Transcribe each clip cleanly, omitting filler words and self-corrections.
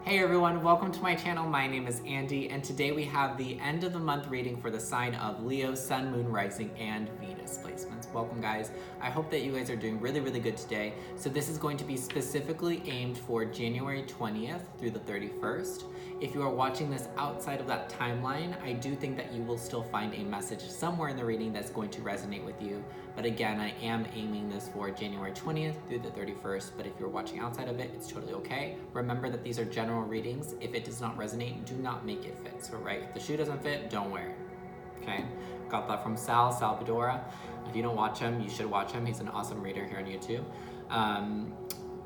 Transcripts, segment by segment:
Hey everyone, welcome to my channel. My name is Andy, and today we have the end of the month reading for the sign of Leo, Sun, Moon, Rising, and Venus placements. Welcome guys. I hope that you guys are doing really good today. So this is going to be specifically aimed for January 20th through the 31st. If you are watching this outside of that timeline, I do think that you will still find a message somewhere in the reading that's going to resonate with you. But again, I am aiming this for January 20th through the 31st, but if you're watching outside of it, it's totally okay. Remember that these are general readings. If it does not resonate, do not make it fit. So right, if the shoe doesn't fit, don't wear it. Okay, got that from Salvadora. If you don't watch him, you should watch him. He's an awesome reader here on YouTube.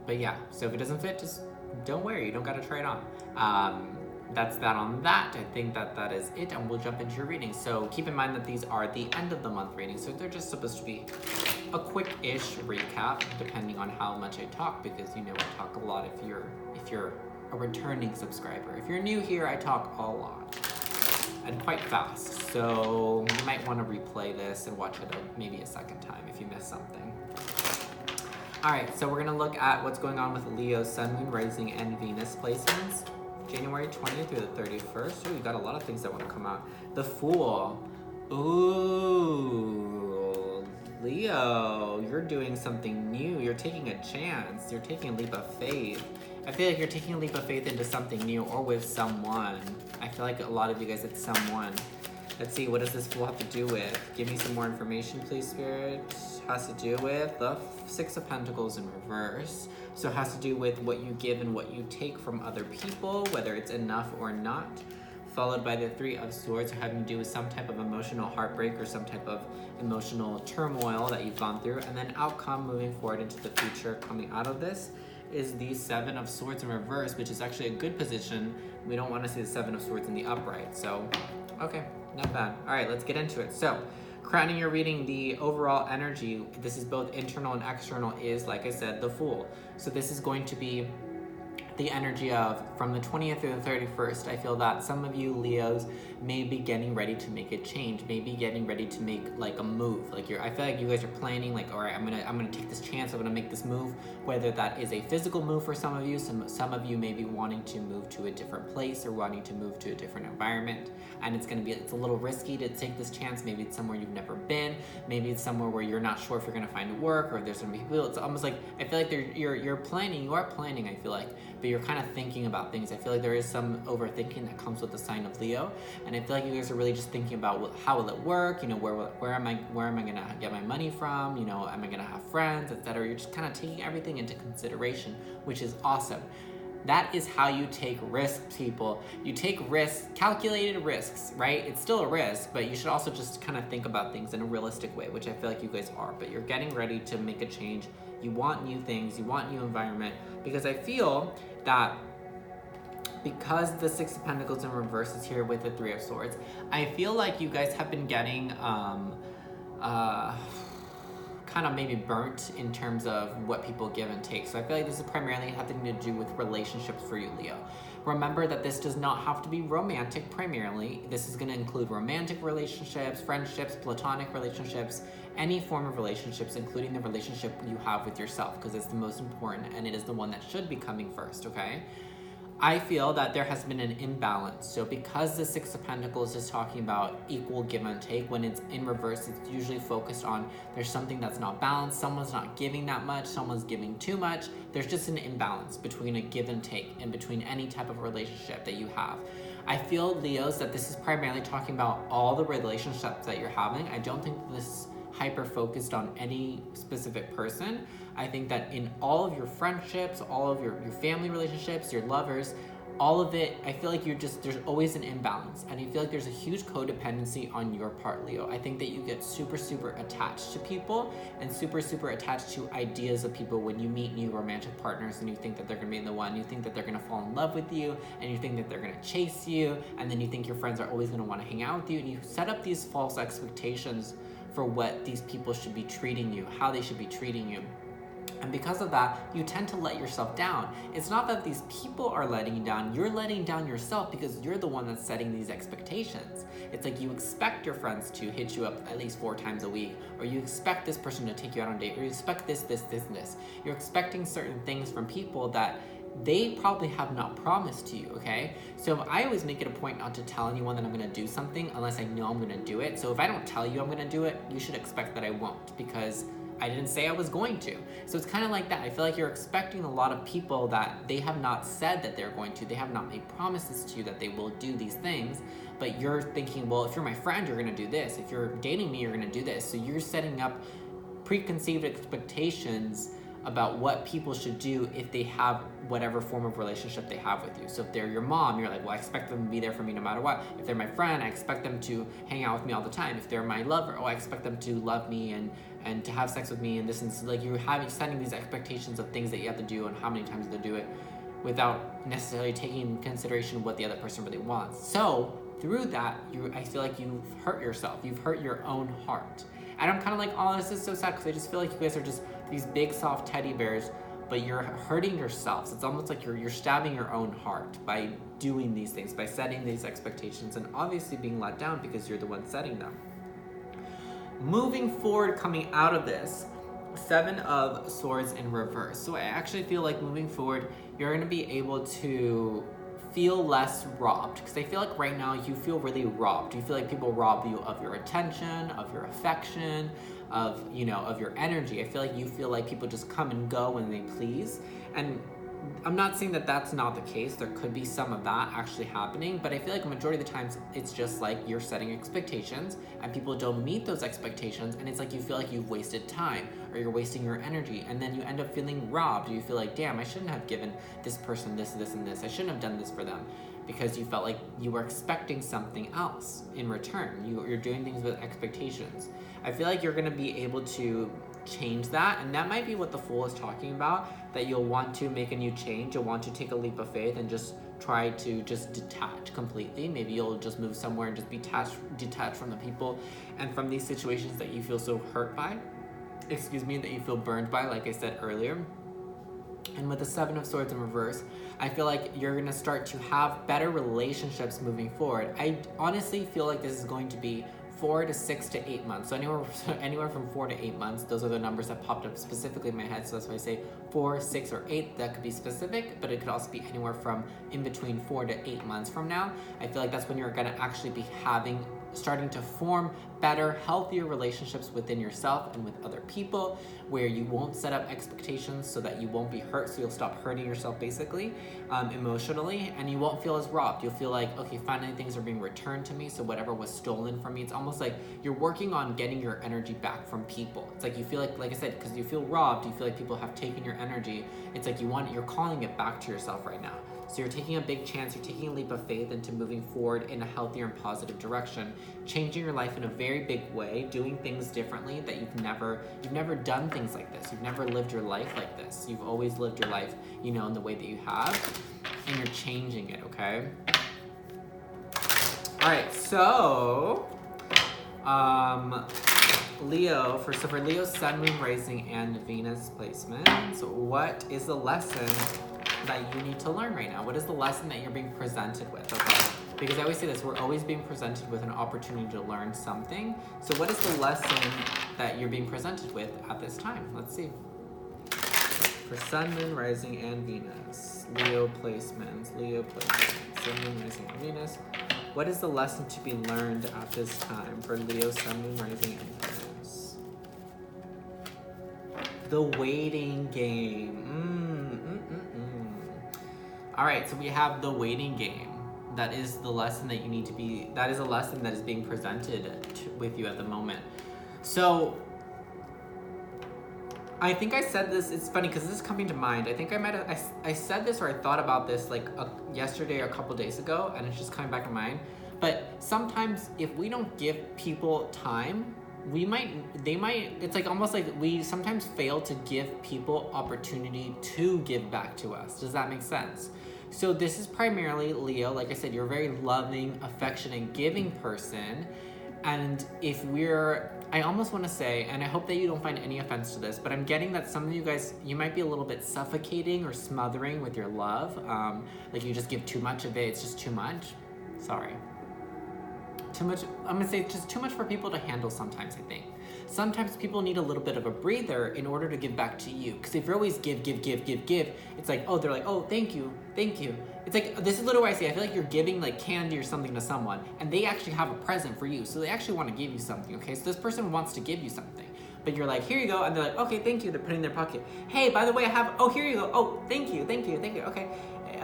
But yeah, so if it doesn't fit, just don't wear it. You don't gotta try it on. That's that on that. I think that is it, and we'll jump into your reading. So keep in mind that these are the end of the month readings, so they're just supposed to be a quick-ish recap, depending on how much I talk, because you know I talk a lot if you're a returning subscriber. If you're new here, I talk a lot and quite fast, so you might want to replay this and watch it maybe a second time if you missed something. Alright, so we're going to look at what's going on with Leo, Sun, Moon, Rising, and Venus placements. January 20th through the 31st. Ooh, you got a lot of things that want to come out. The Fool. Ooh, Leo, you're doing something new. You're taking a chance. You're taking a leap of faith. I feel like you're taking a leap of faith into something new or with someone. I feel like a lot of you guys, it's someone. Let's see, what does this Fool have to do with? Give me some more information, please, Spirit. Has to do with the Six of Pentacles in reverse. So it has to do with what you give and what you take from other people, whether it's enough or not. Followed by the Three of Swords, having to do with some type of emotional heartbreak or some type of emotional turmoil that you've gone through. And then outcome moving forward into the future coming out of this is the Seven of Swords in reverse, which is actually a good position. We don't want to see the Seven of Swords in the upright. So, okay, not bad. All right, let's get into it. So, crowning your reading, the overall energy, this is both internal and external, is, like I said, the Fool. So this is going to be the energy of, from the 20th through the 31st, I feel that some of you Leos may be getting ready to make a change, maybe getting ready to make like a move. Like I feel like you guys are planning, like, all right, I'm gonna take this chance, I'm gonna make this move, whether that is a physical move for some of you, some of you may be wanting to move to a different place or wanting to move to a different environment, and it's a little risky to take this chance. Maybe it's somewhere you've never been, maybe it's somewhere where you're not sure if you're gonna find work, or if there's gonna be people. It's almost like, I feel like you're planning, you are planning, I feel like, but you're kind of thinking about things. I feel like there is some overthinking that comes with the sign of Leo, and I feel like you guys are really just thinking about how will it work, you know, where am I gonna get my money from, you know, am I gonna have friends, etc. You're just kind of taking everything into consideration, which is awesome. That is how you take risks, people. You take risks, calculated risks, right? It's still a risk, but you should also just kind of think about things in a realistic way, which I feel like you guys are. But you're getting ready to make a change. You want new things, you want new environment, because I feel that because the Six of Pentacles in reverse is here with the Three of Swords, I feel like you guys have been getting kind of maybe burnt in terms of what people give and take. So I feel like this is primarily having to do with relationships for you, Leo. Remember that this does not have to be romantic primarily. This is going to include romantic relationships, friendships, platonic relationships, any form of relationships, including the relationship you have with yourself, because it's the most important and it is the one that should be coming first, okay? I feel that there has been an imbalance. So because the Six of Pentacles is talking about equal give and take, when it's in reverse, it's usually focused on there's something that's not balanced, someone's not giving that much, someone's giving too much. There's just an imbalance between a give and take and between any type of relationship that you have. I feel, Leos, that this is primarily talking about all the relationships that you're having. I don't think this is hyper-focused on any specific person. I think that in all of your friendships, all of your family relationships, your lovers, all of it, I feel like there's always an imbalance, and I feel like there's a huge codependency on your part, Leo. I think that you get super attached to people and super attached to ideas of people when you meet new romantic partners, and you think that they're gonna be the one, you think that they're gonna fall in love with you, and you think that they're gonna chase you, and then you think your friends are always gonna wanna hang out with you, and you set up these false expectations for what these people should be treating you, how they should be treating you. And because of that, you tend to let yourself down. It's not that these people are letting you down, you're letting down yourself because you're the one that's setting these expectations. It's like you expect your friends to hit you up at least 4 times a week, or you expect this person to take you out on a date, or you expect this. You're expecting certain things from people that they probably have not promised to you, okay? So I always make it a point not to tell anyone that I'm gonna do something unless I know I'm gonna do it. So if I don't tell you I'm gonna do it, you should expect that I won't, because I didn't say I was going to. So it's kind of like that. I feel like you're expecting a lot of people that they have not said that they're going to. They have not made promises to you that they will do these things. But you're thinking, well, if you're my friend, you're gonna do this. If you're dating me, you're gonna do this. So you're setting up preconceived expectations about what people should do if they have whatever form of relationship they have with you. So if they're your mom, you're like, well, I expect them to be there for me no matter what. If they're my friend, I expect them to hang out with me all the time. If they're my lover, I expect them to love me and to have sex with me and this, and so, like, you're setting these expectations of things that you have to do and how many times they'll do it without necessarily taking into consideration what the other person really wants. So through that, I feel like you've hurt yourself. You've hurt your own heart. And I'm kind of like, oh, this is so sad, because I just feel like you guys are just these big soft teddy bears, but you're hurting yourselves. It's almost like you're stabbing your own heart by doing these things, by setting these expectations, and obviously being let down because you're the one setting them. Moving forward, coming out of this, 7 of Swords in reverse. So I actually feel like moving forward, you're going to be able to feel less robbed, because I feel like right now you feel really robbed. You feel like people rob you of your attention, of your affection, of your energy. I feel like you feel like people just come and go when they please. And I'm not saying that that's not the case. There could be some of that actually happening, but I feel like a majority of the times it's just like you're setting expectations and people don't meet those expectations, and it's like you feel like you've wasted time or you're wasting your energy, and then you end up feeling robbed. You feel like, damn, I shouldn't have given this person this, this, and this. I shouldn't have done this for them, because you felt like you were expecting something else in return. You're doing things with expectations. I feel like you're going to be able to change that, and that might be what the Fool is talking about, that you'll want to make a new change. You'll want to take a leap of faith and just try to just detach completely. Maybe you'll just move somewhere and just be detached from the people and from these situations that you feel so hurt by, that you feel burned by, like I said earlier. And with the 7 of Swords in reverse, I feel like you're going to start to have better relationships moving forward. I honestly feel like this is going to be 4 to 6 to 8 months. So anywhere from 4 to 8 months. Those are the numbers that popped up specifically in my head. So that's why I say 4, 6, or 8. That could be specific, but it could also be anywhere from in between 4 to 8 months from now. I feel like that's when you're going to actually be starting to form better, healthier relationships within yourself and with other people, where you won't set up expectations so that you won't be hurt. So you'll stop hurting yourself basically, emotionally, and you won't feel as robbed. You'll feel like, okay, finally things are being returned to me. So whatever was stolen from me, it's almost like you're working on getting your energy back from people. It's like you feel like I said, because you feel robbed, you feel like people have taken your energy. It's like you're calling it back to yourself right now. So you're taking a big chance, you're taking a leap of faith into moving forward in a healthier and positive direction, changing your life in a very big way, doing things differently that you've never done things like this. You've never lived your life like this. You've always lived your life, in the way that you have, and you're changing it, okay? All right, so, Leo, for Leo's Sun, Moon, Rising, and Venus placements, what is the lesson that you need to learn right now? What is the lesson that you're being presented with? Okay, because I always say this, we're always being presented with an opportunity to learn something. So what is the lesson that you're being presented with at this time? Let's see. For Sun, Moon, Rising, and Venus, Leo placements, Sun, Moon, Rising, and Venus. What is the lesson to be learned at this time for Leo, Sun, Moon, Rising, and Venus? The waiting game. All right, so we have the waiting game. That is the lesson that you need to be, that is a lesson that is being presented with you at the moment. So I think I said this, it's funny because this is coming to mind. I think I said this, or I thought about this like yesterday or a couple days ago, and it's just coming back to mind. But sometimes if we don't give people time, it's like almost like we sometimes fail to give people opportunity to give back to us. Does that make sense? So this is primarily Leo. Like I said, you're a very loving, affectionate, giving person. And I almost want to say, and I hope that you don't find any offense to this, but I'm getting that some of you guys, you might be a little bit suffocating or smothering with your love. Like you just give too much of it. It's just too much. Sorry Too much, I'm gonna say just too much for people to handle sometimes, I think. Sometimes people need a little bit of a breather in order to give back to you. Because if you're always give, it's like, oh, they're like, oh, thank you. It's like, this is literally what I say. I feel like you're giving like candy or something to someone, and they actually have a present for you. So they actually want to give you something, okay? So this person wants to give you something. But you're like, here you go, and they're like, okay, thank you. They're putting it in their pocket. Hey, by the way, I have, oh, here you go. Oh, thank you, okay.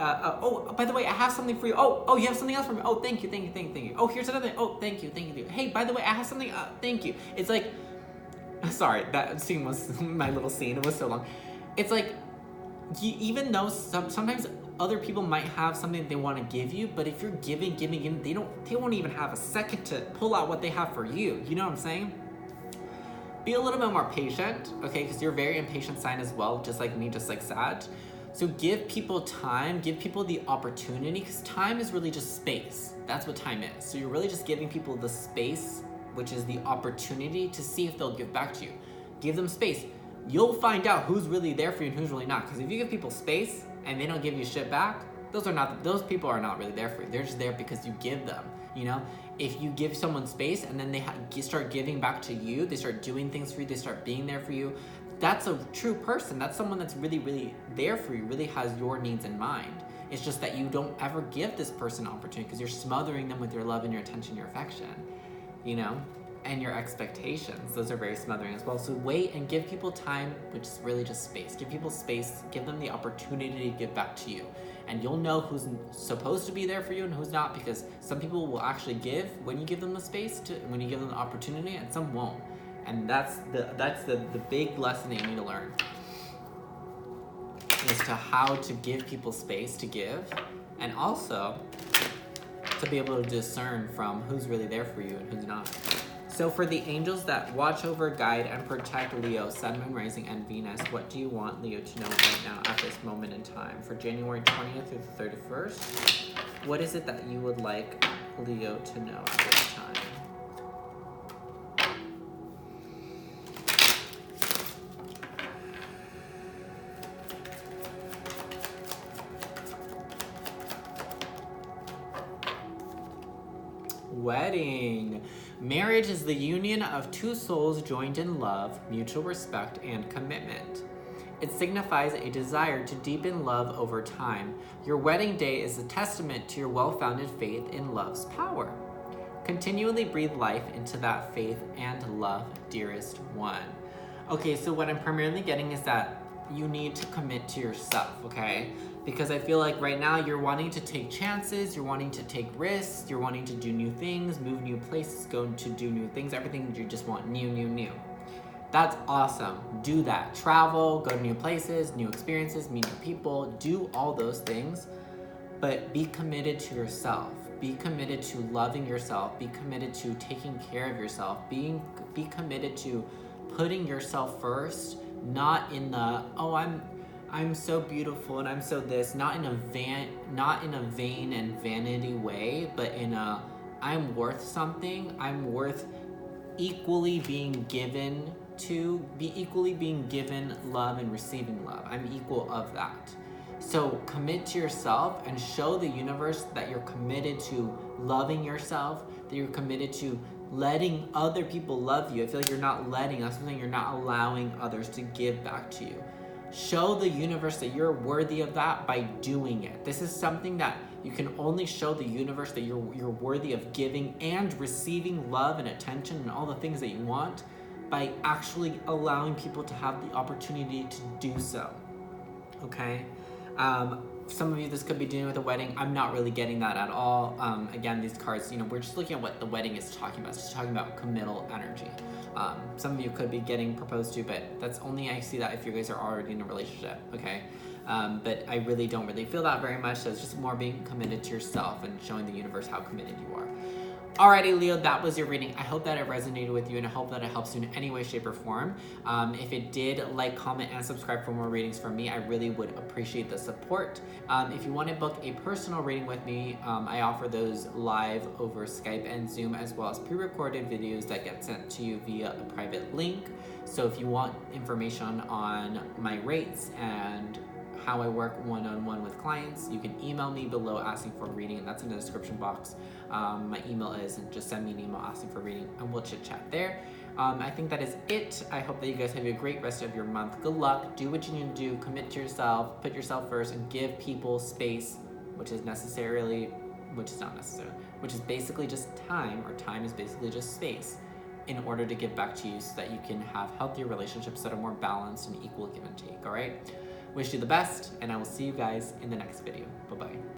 Oh, by the way, I have something for you. Oh, you have something else for me. Oh, thank you. Oh, here's another thing. Oh, thank you. Hey, by the way, I have something, thank you. It's like, sorry, that scene was my little scene. It was so long. It's like, even though sometimes other people might have something they want to give you, but if you're giving, they won't even have a second to pull out what they have for you. You know what I'm saying? Be a little bit more patient, okay? Because you're a very impatient sign as well, just like me, just like Sag. So give people time, give people the opportunity, because time is really just space. That's what time is. So you're really just giving people the space, which is the opportunity to see if they'll give back to you. Give them space. You'll find out who's really there for you and who's really not. Because if you give people space and they don't give you shit back, those people are not really there for you. They're just there because you give them, you know? If you give someone space and then they start giving back to you, they start doing things for you, they start being there for you, that's a true person. That's someone that's really, really there for you, really has your needs in mind. It's just that you don't ever give this person an opportunity because you're smothering them with your love and your attention, your affection, you know, and your expectations. Those are very smothering as well. So wait and give people time, which is really just space. Give people space, give them the opportunity to give back to you. And you'll know who's supposed to be there for you and who's not, because some people will actually give when you give them the space, when you give them the opportunity, and some won't. And that's the big lesson that you need to learn, as to how to give people space to give, and also to be able to discern from who's really there for you and who's not. So for the angels that watch over, guide, and protect Leo, Sun, Moon, Rising, and Venus, what do you want Leo to know right now at this moment in time? For January 20th through the 31st, what is it that you would like Leo to know at this time? Wedding. Marriage is the union of two souls joined in love, mutual respect, and commitment. It signifies a desire to deepen love over time. Your wedding day is a testament to your well-founded faith in love's power. Continually breathe life into that faith and love, dearest one. Okay, so what I'm primarily getting is that you need to commit to yourself, okay? Because I feel like right now you're wanting to take chances, you're wanting to take risks, you're wanting to do new things, move new places, go to do new things, everything you just want new. That's awesome. Do that. Travel, go to new places, new experiences, meet new people, do all those things, but be committed to yourself. Be committed to loving yourself. Be committed to taking care of yourself. Be committed to putting yourself first, not in the, oh, I'm so beautiful and I'm so this, not in a vain and vanity way, but in a, I'm worth something, I'm worth equally being given love and receiving love. I'm equal of that. So commit to yourself and show the universe that you're committed to loving yourself, that you're committed to letting other people love you. I feel like you're not letting, that's something you're not allowing others to give back to you. Show the universe that you're worthy of that by doing it. This is something that you can only show the universe that you're worthy of giving and receiving love and attention and all the things that you want by actually allowing people to have the opportunity to do so. Okay? Some of you, this could be dealing with a wedding. I'm not really getting that at all. Again, these cards, we're just looking at what the wedding is talking about. It's just talking about committal energy. Some of you could be getting proposed to, but that's only, I see that if you guys are already in a relationship, okay? But I really don't really feel that very much. So it's just more being committed to yourself and showing the universe how committed you are. Alrighty, Leo, that was your reading. I hope that it resonated with you and I hope that it helps you in any way, shape, or form. If it did, like, comment, and subscribe for more readings from me. I really would appreciate the support. If you want to book a personal reading with me, I offer those live over Skype and Zoom, as well as pre-recorded videos that get sent to you via a private link. So if you want information on my rates and how I work one-on-one with clients, you can email me below asking for a reading, and that's in the description box. My email is, and just send me an email asking for a reading, and we'll chit chat there. I think that is it. I hope that you guys have a great rest of your month. Good luck. Do what you need to do. Commit to yourself. Put yourself first, and give people space, which is not necessary, which is basically just time, or time is basically just space, in order to give back to you so that you can have healthier relationships that are more balanced and equal give and take, all right? Wish you the best, and I will see you guys in the next video. Bye-bye.